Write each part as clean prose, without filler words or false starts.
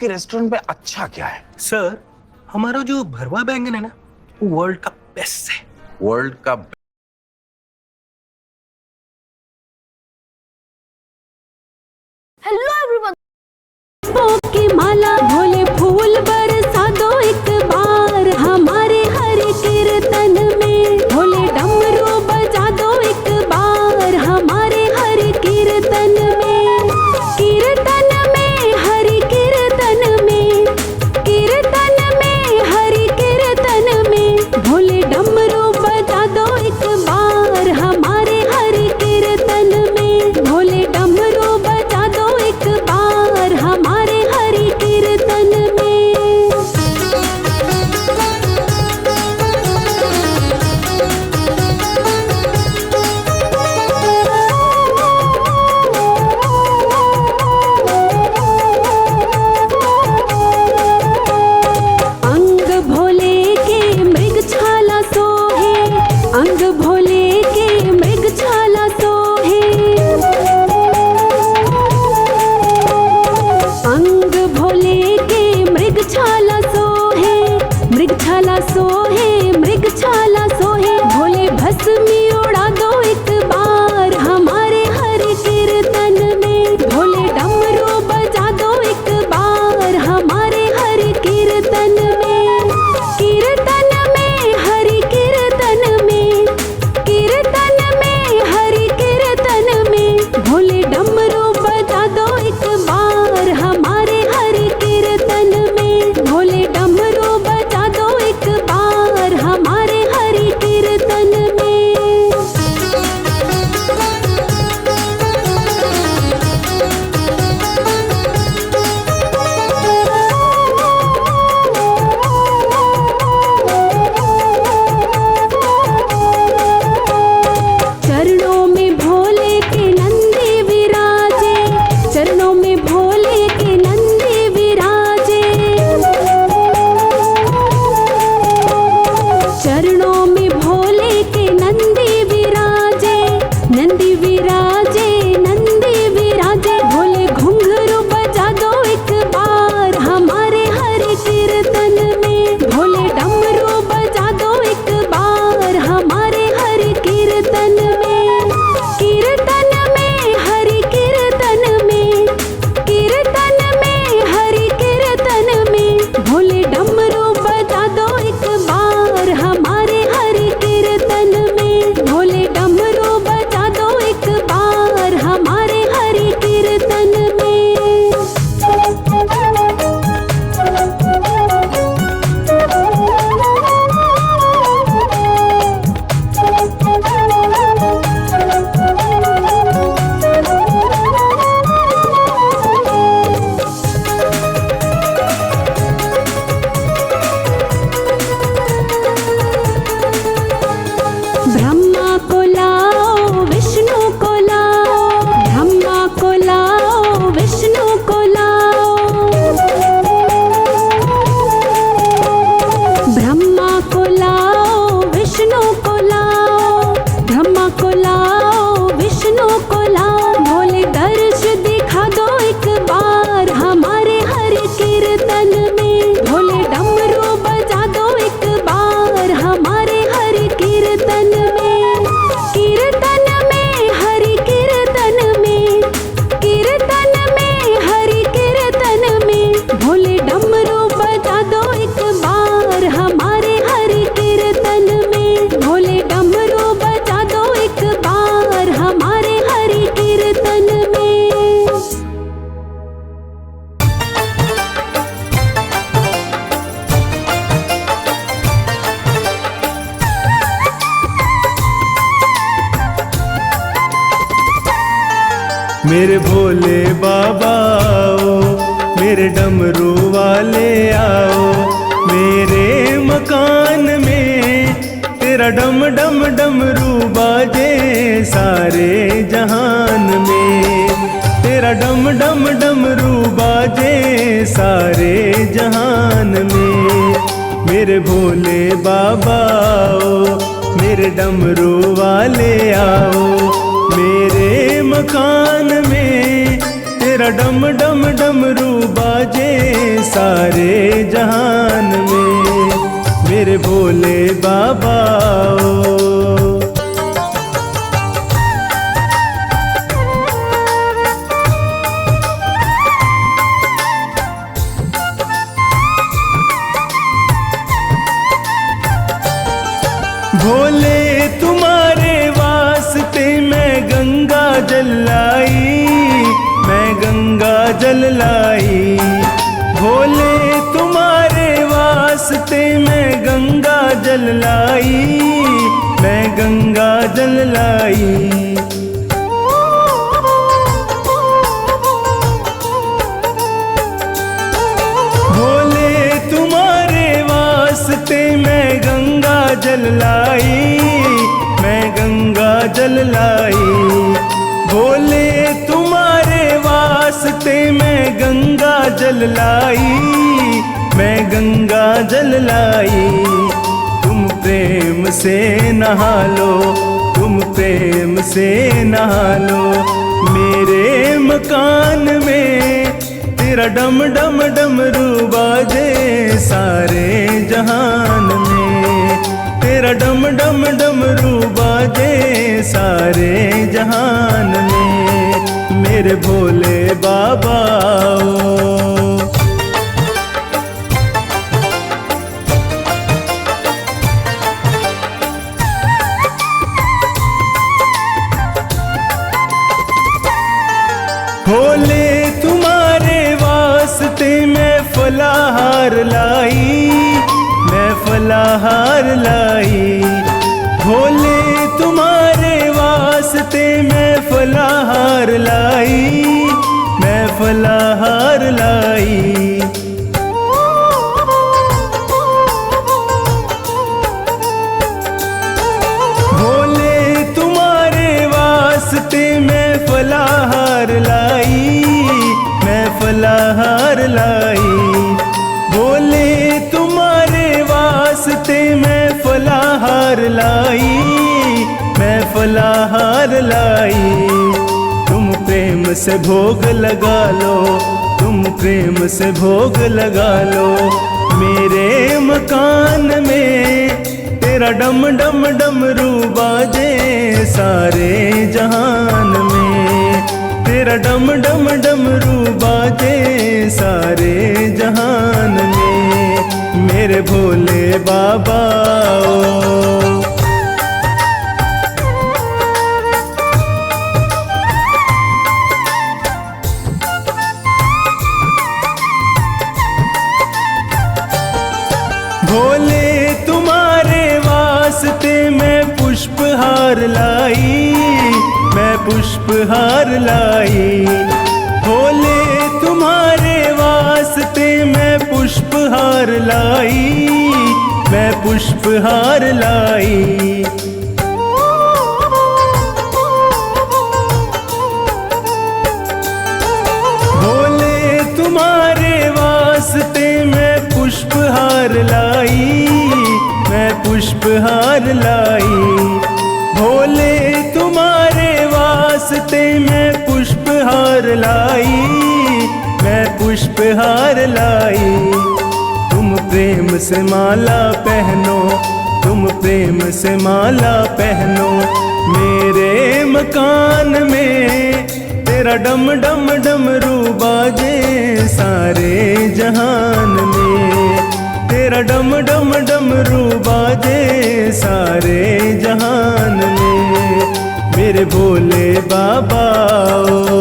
आपके रेस्टोरेंट में अच्छा क्या है? सर, हमारा जो भरवा बैंगन है ना, वो वर्ल्ड का बेस्ट है। वर्ल्ड का हेलो एवरीवन। की माला भोले फूल बरसा दो एक बार हमारे हरि कीर्तन में। भोले डमरू बजा दो एक बार हमारे हरि कीर्तन में। कीर्तन में हरि कीर्तन में, कीर्तन में हरि कीर्तन में। भोले डमरू बजा दो एक बार हमारे हरि कीर्तन में। भोले डमरू बजा दो एक बार हमारे हरि कीर्तन में। अंग भोले के मृग छाला सोहे, अंग भोले के मृग छाला सोहे। अंग भोले के मृग छाला सोहे, मृग छाला सोहे, मृग छाला सोहे। भोले भस्मी उड़ा दो एक बार हमारे हरि कीर्तन में। भोले डमरू बजा दो एक बार हमारे हरि कीर्तन में। कीर्तन में हरि कीर्तन में, कीर्तन में हरि कीर्तन में। भोले डमरू बजा दो एक बार हमारे हरि कीर्तन में। भोले डमरू बजा दो एक बार हमारे हरि कीर्तन में। चरणों में भोले के नंदी विराजे, चरणों में भोले के नंदी विराजे। चरणों में भोले के नंदी विराजे, नंदी विराजे, नंदी विराजे। भोले घुंघरू बजा दो एक बार हमारे हरि कीर्तन में। भोले डमरू बजा दो एक बार हमारे हरि कीर्तन में। कीर्तन में हरि कीर्तन में, कीर्तन में हरि कीर्तन में। भोले डमरू बजा दो एक बार हमारे हरि कीर्तन में। भोले डमरू बजा दो एक बार हमारे हरि कीर्तन में। ब्रह्मा को लाओ विष्णु को लाओ, ब्रह्मा को लाओ विष्णु को लाओ। ब्रह्मा को लाओ विष्णु को लाओ, ब्रह्मा को लाओ विष्णु को लाओ। भोले दर्श दिखा दो एक बार हमारे हरि कीर्तन में। भोले डमरू बजा दो एक बार हमारे हरि कीर्तन में। कीर्तन में हरि कीर्तन में, कीर्तन में हरि कीर्तन में। भोले डमरू बजा दो एक बार हमारे हरि कीर्तन में। भोले डमरू बजा दो एक बार हमारे हरि कीर्तन में। मेरे भोले बाबा आओ, मेरे डमरू वाले आओ। मेरे मकान में तेरा डम डम डमरू बाजे सारे जहान में। तेरा डम डम डमरू बाजे सारे जहान में। मेरे भोले बाबा आओ, मेरे डमरू वाले आओ। मेरे मकान में तेरा डम डम डमरू बाजे सारे जहान में, मेरे भोले बाबा ओ। भोले तुम्हारे वास्ते मैं गंगा जल लाई, मैं गंगा जल लाई। भोले तुम्हारे वास्ते मैं गंगा जल लाई, मैं गंगा जल लाई। भोले तुम्हारे वास्ते मैं गंगा जल लाई, मैं गंगा जल लाई। भोले तुम्हारे वास्ते मैं गंगा जल लाई, मैं गंगा जल लाई। तुम प्रेम से नहा लो, तुम प्रेम से नहा लो, मेरे मकान में तेरा डम डम डमरू बाजे सारे जहान में, तेरा डम डम डमरू बाजे सारे जहान में, मेरे भोले बाबा ओ। भोले तुम्हारे वास्ते मैं फलाहार लाई, मैं फलाहार लाई। भोले तुम्हारे वास्ते मैं फलाहार लाई, मैं फलाहार लाई। भोले तुम्हारे वास्ते मैं फलाहार लाई, मैं फलाहार लाई। भोले तुम्हारे वास्ते मैं फलाहार लाई, मैं फलाहार लाई। तुम प्रेम से भोग लगा लो, तुम प्रेम से भोग लगा लो, मेरे मकान में तेरा डम डम डमरू बाजे सारे जहान में, तेरा डम डम डमरू बाजे सारे जहान में, मेरे भोले बाबा ओ। भोले तुम्हारे वास्ते मैं पुष्पहार लाई, मैं पुष्पहार लाई। भोले तुम्हारे वास्ते मैं पुष्पहार लाई, मैं पुष्पहार लाई। भोले तुम्हारे वास्ते मैं पुष्पहार लाई, मैं पुष्पहार लाई। भोले तुम्हारे वास्ते मैं पुष्पहार लाई, मैं पुष्पहार लाई। तुम प्रेम से माला पहनो, तुम प्रेम से माला पहनो, मेरे मकान में तेरा डम डम डमरू बाजे सारे जहान में, तेरा डम डम डमरू बाजे सारे जहान में, मेरे भोले बाबा ओ।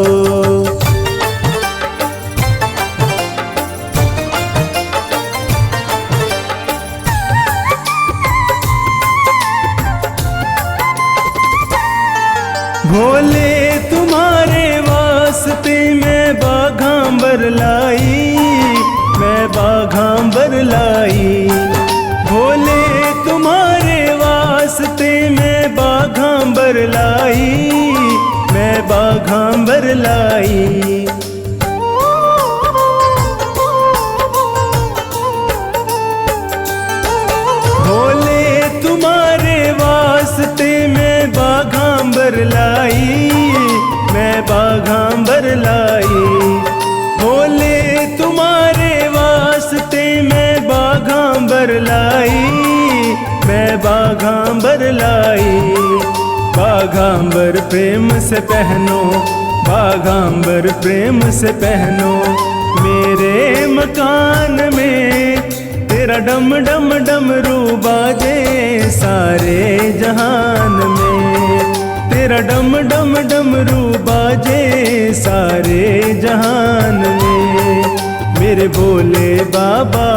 भोले तुम्हारे वास्ते मैं बाघांबर लाई, मैं बाघांबर लाई। भोले तुम्हारे वास्ते मैं बाघांबर लाई, मैं बाघांबर लाई। भोले तुम्हारे वास्ते मैं बाघांबर लाई, मैं बाघांबर लाई। बाघांबर लाई। बाघांबर प्रेम से पहनो, बाघांबर प्रेम से पहनो। मेरे मकान में तेरा डम डम डमरू बाजे सारे जहान में। तेरा डम डम डमरू बाजे सारे जहान में। मेरे भोले बाबा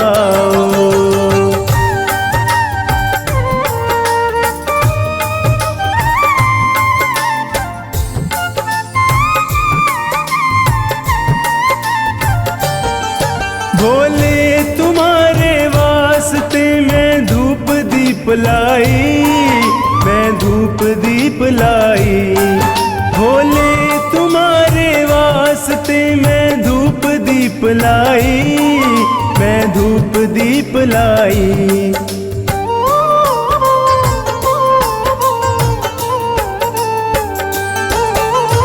भोले तुम्हारे वास्ते मैं धूप दीप लाई। मैं धूप दीप लाई। भोले तुम्हारे वास्ते मैं धूप दीप लाई। मैं धूप दीप लाई।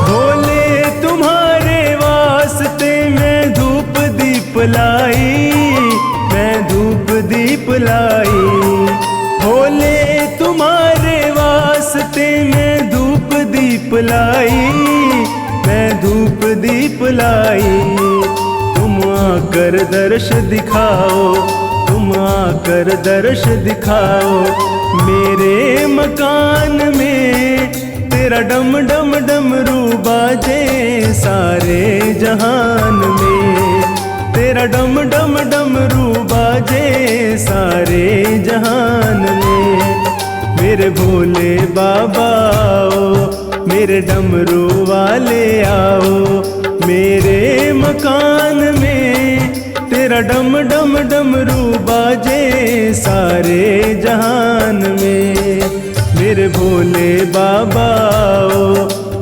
भोले तुम्हारे वास्ते मैं धूप दीप लाई। मैं धूप दीप लाई। भोले तुम्हारे वास्ते मैं धूप दीप लाई। मैं धूप दीप लाई। तुम आकर दर्श दिखाओ, तुम आकर दर्श दिखाओ। मेरे मकान में तेरा डम डम डमरू बाजे सारे जहान में। तेरा डम डम डमरू बाजे सारे जहान में। मेरे भोले बाबा आओ, मेरे डमरू वाले आओ। मेरे मकान में तेरा डम डम डमरू बाजे सारे जहान में। मेरे भोले बाबा आओ,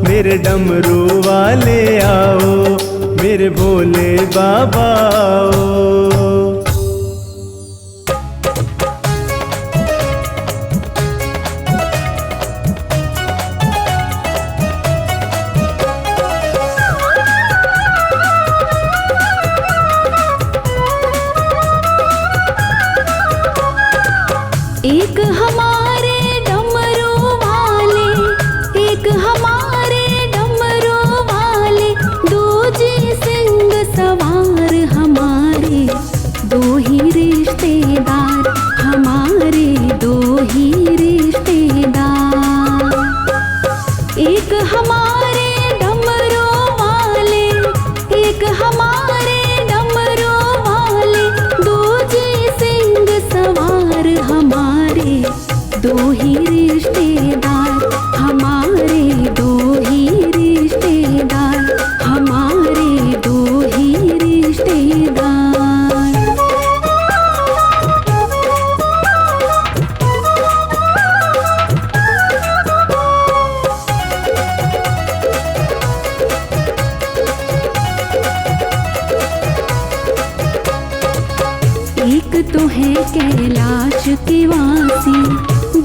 मेरे डमरू वाले आओ। मेरे भोले बाबा आओ। एक हमारे डमरू वाले, एक हमारे डमरू वाले। दो जी सिंह सवार हमारे, दो ही रिश्तेदार हमारे, दो ही रिश्तेदार। एक हमारे डमरू वाले, एक हमारे डमरू वाले। दो जी सिंह सवार हमारे, दो ही रिश्तेदार हमारे, दो ही रिश्तेदार हमारे, दो ही रिश्तेदार। एक तो है कैलाश के वासी,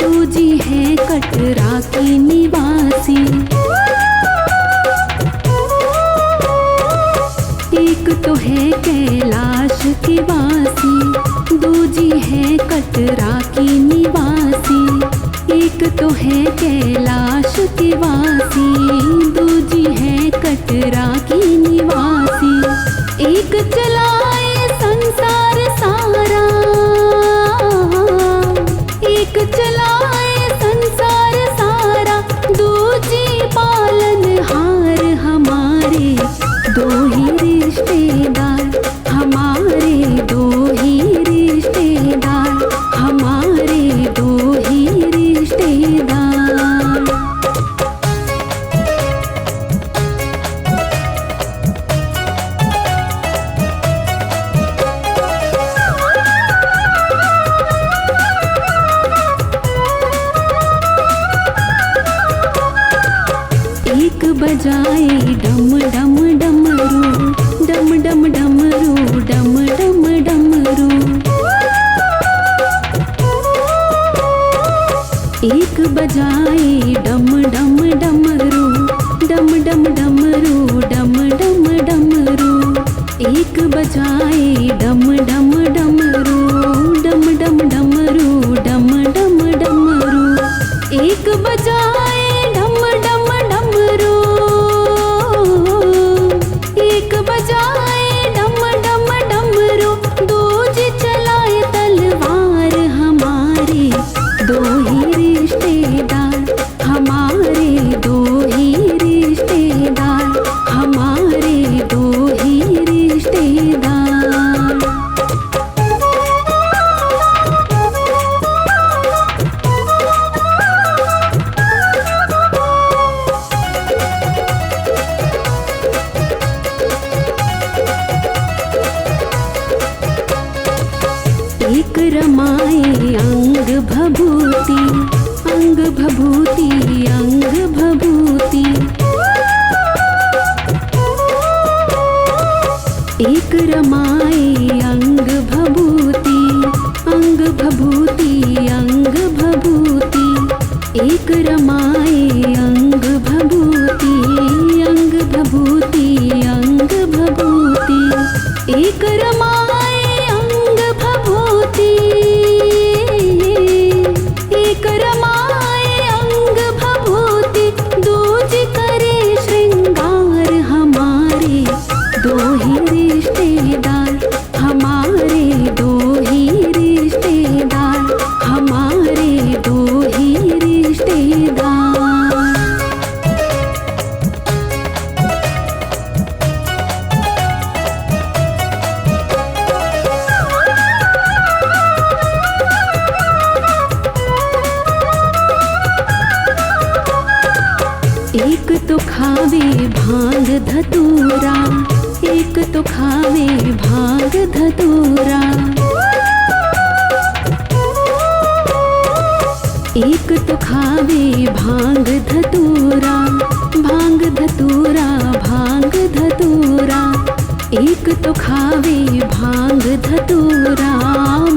दूजी है कटरा की निवासी। एक तो है कैलाश के वासी, दूजी है कटरा की निवासी। एक तो है कैलाश के वासी, दूजी है कटरा की निवासी। एक चलाए संसार सारा, एक चलाए संसार सारा। दूजी पालनहार हमारे, दो ही रिश्तेदार हमारे, दो ही रिश्तेदार हमारे, दो ही रिश्तेदार। एक बजाए डम डम डमरू, डम डम डमरू, डम डम डमरू। एक बजाए डम डम डमरू, डम डम डमरू, डम डम डमरू। एक बजाए डम डम डमरू, डम डम डमरू, डम डम डमरू। एक बजाए डम डम डमरू, एक बजाए डम डम डमरू, दूज चलाए तलवार। हमारे दो ही रिश्तेदार, हमारे दो ही रिश्तेदार, हमारे दो ही रिश्तेदार। एक रमाए अंग भभूति, अंग भभूति, अंग भभूति। एक रमाए अंग भभूति, अंग भभूति, अंग भभूति। एक रमाए अंग भभूति, अंग भभूति, अंग भभूति। एक रमाए अंग भभूति, एक रमाए अंग भभूति, दूज करे श्रृंगार। हमारे दो ही रिश्तेदार, हमारे दो ही रिश्तेदार, हमारे दो ही रिश्तेदार। एक तो खावे भांग धतूरा, एक तो खावे भांग धतूरा। एक तो खावे भांग धतूरा, भांग धतूरा, भांग धतूरा। एक तो खावे भांग धतूरा,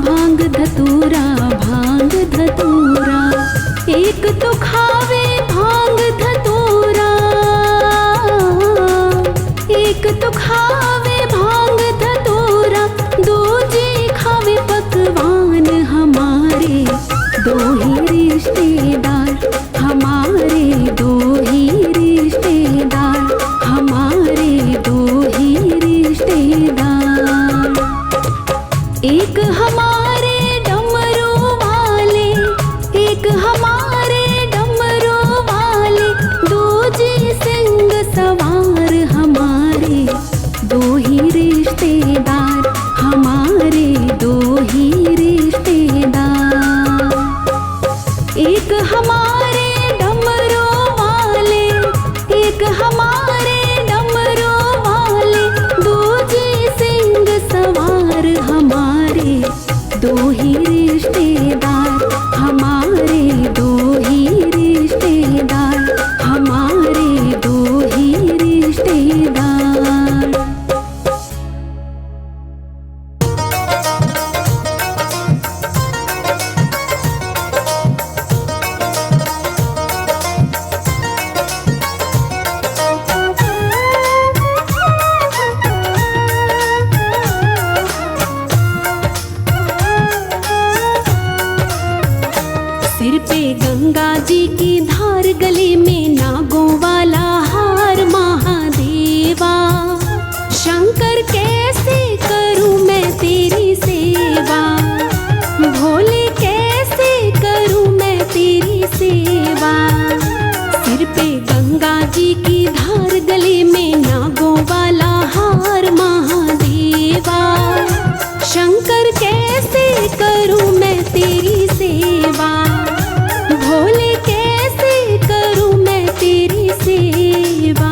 भांग धतूरा, भांग धतूरा। एक तो खावे भांग धतूरा, एक तो खावे भांग धतूरा, दूजे खावे पकवान। हमारे दो ही रिश्तेदार, हमारे दो ही रिश्तेदार, हमारे दो ही रिश्तेदार। एक हमारे डमरू वाले, एक हमारे डमरू वाले, दूजे सिंह सवार। हमारे दो ही रिश्तेदार, हमारे दो ही रिश्तेदार। एक हमारे डमरू वाले, एक हमारे डमरू वाले, दूजे सिंह सवार। हमारे दो ही रिश्तेदार, हमारे दो ही रिश्तेदार, हमारे दो ही रिश्तेदार। सिर पे गंगा जी की धार, गले में नागों वाला हार। महादेवा शंकर कैसे करूं मैं तेरी सेवा, भोले कैसे करूं मैं तेरी सेवा। सिर पे गंगा जी की धार, गले में नागों वाला हार। महादेवा शंकर कैसे करूं मैं तेरी सेवा, भोले कैसे करूं मैं तेरी सेवा।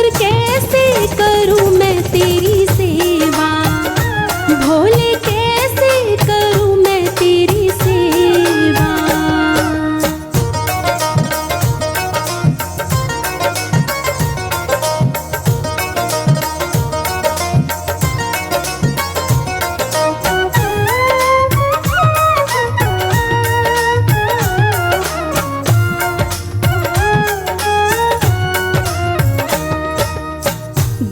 शंकर कैसे करूं मैं तेरी सेवा, भोले कैसे करूं मैं तेरी सेवा।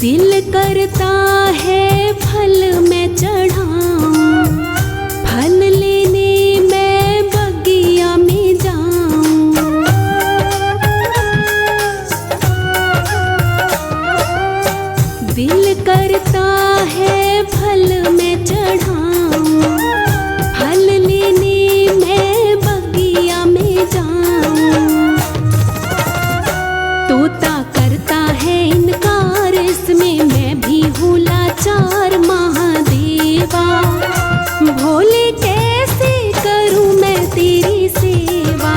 दिल करता है फल मैं चढ़ाऊं, फल लेने मैं बगिया में जाऊं। दिल करता है फल मैं चढ़ाऊं, फल लेने मैं बगिया में जाऊं। तोता करता है इनकार, इसमें मैं भी हूँ लाचार महादेवा। भोले कैसे करूँ मैं तेरी सेवा,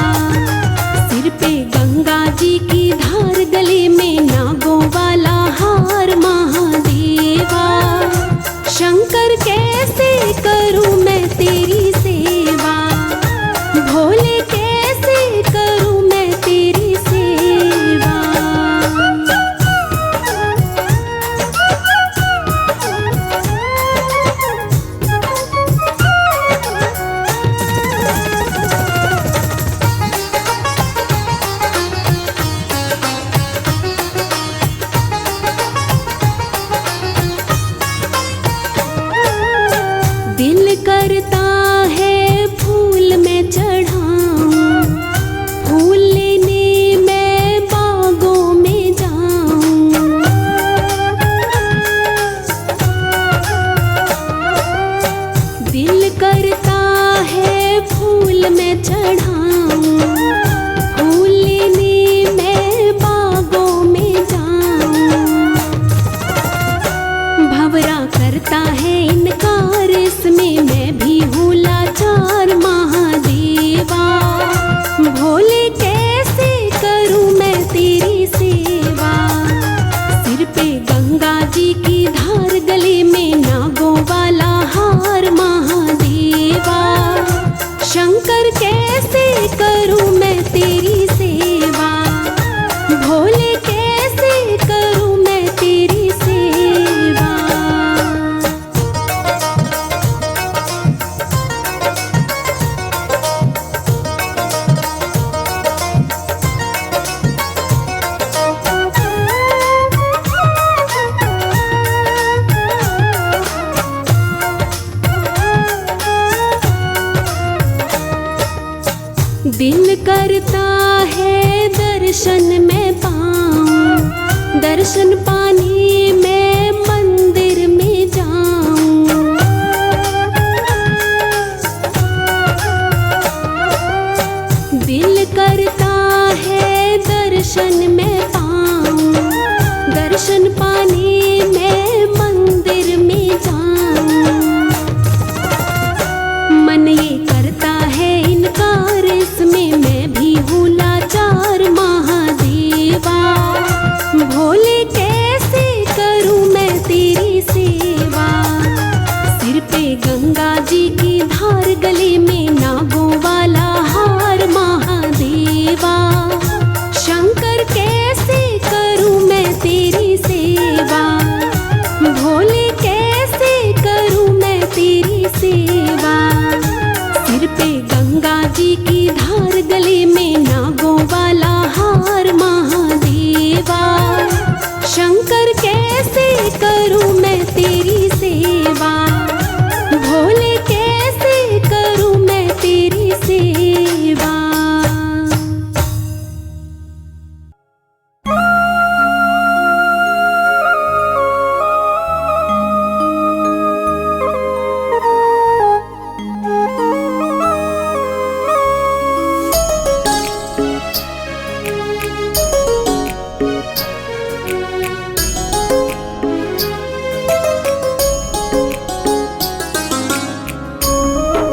सिर पे गंगा जी की धार, गले में नागों वाला हार महादेवा। शंकर कैसे करूँ मैं तेरी सेवा, भोले कैसे करूँ मैं तेरी सेवा। दिल करता है फूल मैं चढ़ाऊं, फूल लेने मैं बागों में जाऊं। दिल करता है फूल मैं चढ़ाऊं, फूल लेने मैं बागों में जाऊं। भंवरा करता है इनकार, इसमें मैं भी हूँ लाचार महादेवा। भोले कैसे करूँ मैं तेरी सेवा, सिर पे गंगा जी की धार, गले में नागों वाला हार महादेवा। शंकर कैसे करूँ मैं तेरी सेवा, भोले कैसे करूँ मैं तेरी सेवा। दिल करता है दर्शन में पाऊं, दर्शन पाने मैं मंदिर में जाऊं। दिल करता है दर्शन में पाऊं, दर्शन पाने